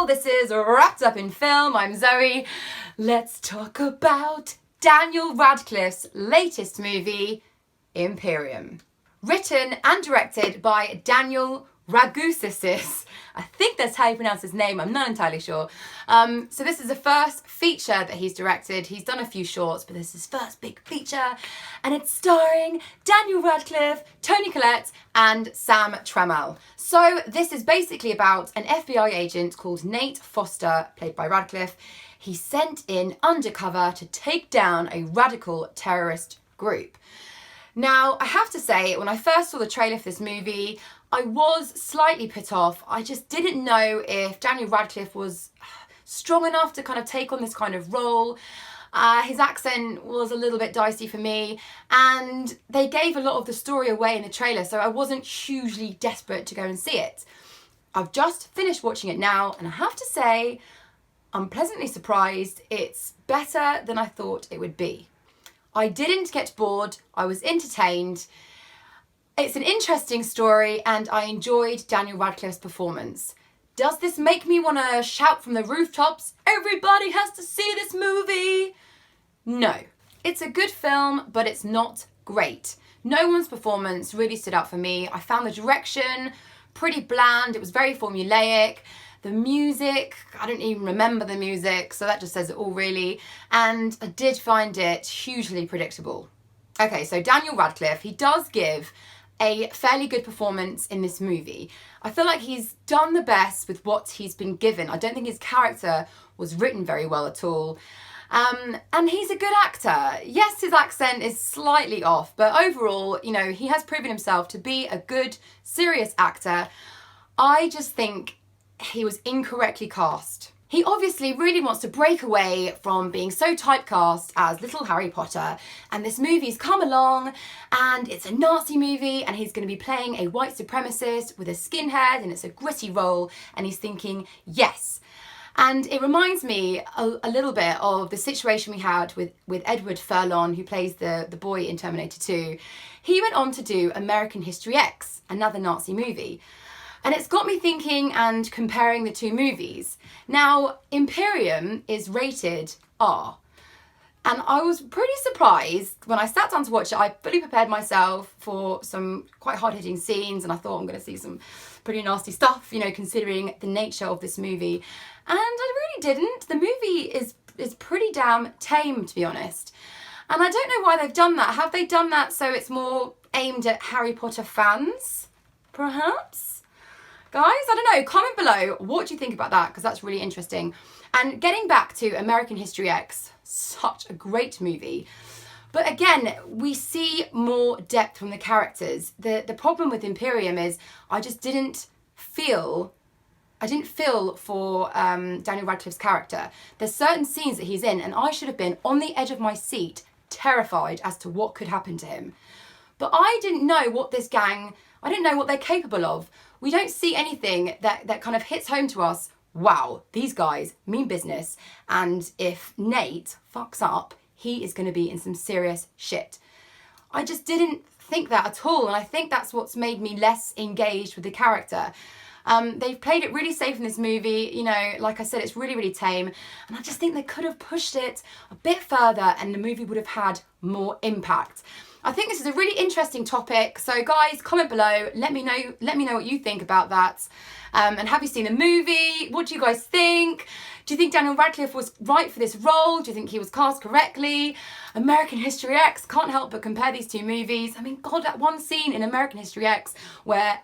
people, this is Wrapped Up in Film. I'm Zoe. Let's talk about Daniel Radcliffe's latest movie, Imperium. Written and directed by Daniel Radcliffe. I think that's how you pronounce his name, I'm not entirely sure. So this is the first feature that he's directed. He's done a few shorts, but this is his first big feature. And it's starring Daniel Radcliffe, Toni Collette, and Sam Trammell. So this is basically about an FBI agent called Nate Foster, played by Radcliffe. He's sent in undercover to take down a radical terrorist group. Now, I have to say, when I first saw the trailer for this movie, I was slightly put off. I just didn't know if Daniel Radcliffe was strong enough to kind of take on this kind of role. His accent was a little bit dicey for me, and they gave a lot of the story away in the trailer, so I wasn't hugely desperate to go and see it. I've just finished watching it now, and I have to say, I'm pleasantly surprised. It's better than I thought it would be. I didn't get bored, I was entertained. It's an interesting story and I enjoyed Daniel Radcliffe's performance. Does this make me want to shout from the rooftops, everybody has to see this movie? No. It's a good film, but it's not great. No one's performance really stood out for me. I found the direction pretty bland, it was very formulaic. The music, I don't even remember the music, so that just says it all really. And I did find it hugely predictable. Okay, so Daniel Radcliffe, he does give a fairly good performance in this movie. I feel like he's done the best with what he's been given. I don't think his character was written very well at all. And he's a good actor. Yes, his accent is slightly off, but overall, you know, he has proven himself to be a good, serious actor. I just think he was incorrectly cast. He obviously really wants to break away from being so typecast as little Harry Potter, and this movie's come along and it's a Nazi movie and he's going to be playing a white supremacist with a skinhead and it's a gritty role, and he's thinking, yes. And it reminds me a little bit of the situation we had with Edward Furlong, who plays the boy in Terminator 2. He went on to do American History X, another Nazi movie. And it's got me thinking and comparing the two movies. Now, Imperium is rated R. And I was pretty surprised when I sat down to watch it. I fully prepared myself for some quite hard-hitting scenes, and I thought I'm going to see some pretty nasty stuff, you know, considering the nature of this movie. And I really didn't. The movie is pretty damn tame, to be honest. And I don't know why they've done that. Have they done that so it's more aimed at Harry Potter fans? Perhaps? Guys, I don't know, comment below, what do you think about that? Because that's really interesting. And getting back to American History X, such a great movie. But again, we see more depth from the characters. The problem with Imperium is I didn't feel for Daniel Radcliffe's character. There's certain scenes that he's in and I should have been on the edge of my seat, terrified as to what could happen to him. But I didn't know what this gang, I didn't know what they're capable of. We don't see anything that kind of hits home to us. Wow, these guys mean business. And if Nate fucks up, he is going to be in some serious shit. I just didn't think that at all. And I think that's what's made me less engaged with the character. They've played it really safe in this movie. You know, like I said, it's really, really tame. And I just think they could have pushed it a bit further and the movie would have had more impact. I think this is a really interesting topic. So guys, comment below. Let me know what you think about that. And have you seen the movie? What do you guys think? Do you think Daniel Radcliffe was right for this role? Do you think he was cast correctly? American History X, can't help but compare these two movies. I mean, God, that one scene in American History X where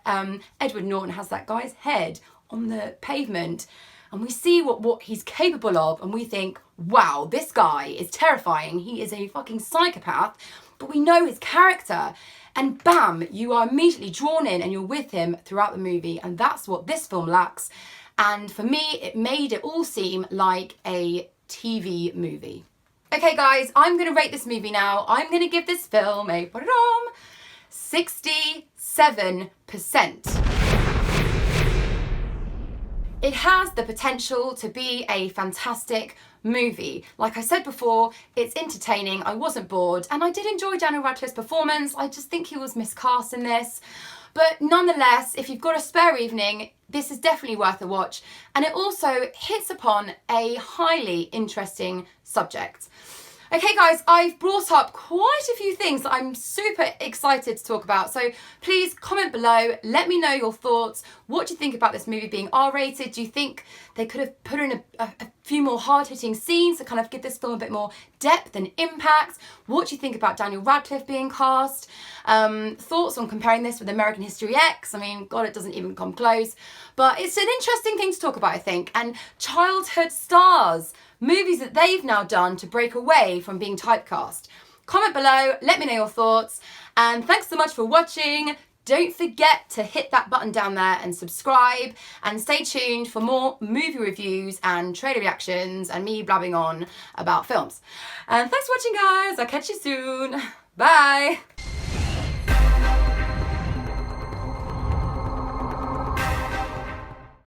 Edward Norton has that guy's head on the pavement and we see what he's capable of and we think, wow, this guy is terrifying. He is a fucking psychopath. But we know his character, and bam, you are immediately drawn in and you're with him throughout the movie, and that's what this film lacks. And for me, it made it all seem like a TV movie. Okay guys, I'm going to rate this movie now. I'm going to give this film a 67%. It has the potential to be a fantastic movie. Like I said before, it's entertaining, I wasn't bored, and I did enjoy Daniel Radcliffe's performance. I just think he was miscast in this. But nonetheless, if you've got a spare evening, this is definitely worth a watch. And it also hits upon a highly interesting subject. Okay guys, I've brought up quite a few things that I'm super excited to talk about. So please comment below, let me know your thoughts. What do you think about this movie being R-rated? Do you think they could have put in a few more hard-hitting scenes to kind of give this film a bit more depth and impact? What do you think about Daniel Radcliffe being cast? Thoughts on comparing this with American History X? I mean, God, it doesn't even come close. But it's an interesting thing to talk about, I think. And childhood stars, movies that they've now done to break away from being typecast. Comment below, let me know your thoughts, and thanks so much for watching. Don't forget to hit that button down there and subscribe, and stay tuned for more movie reviews and trailer reactions and me blabbing on about films. And thanks for watching guys, I'll catch you soon. Bye.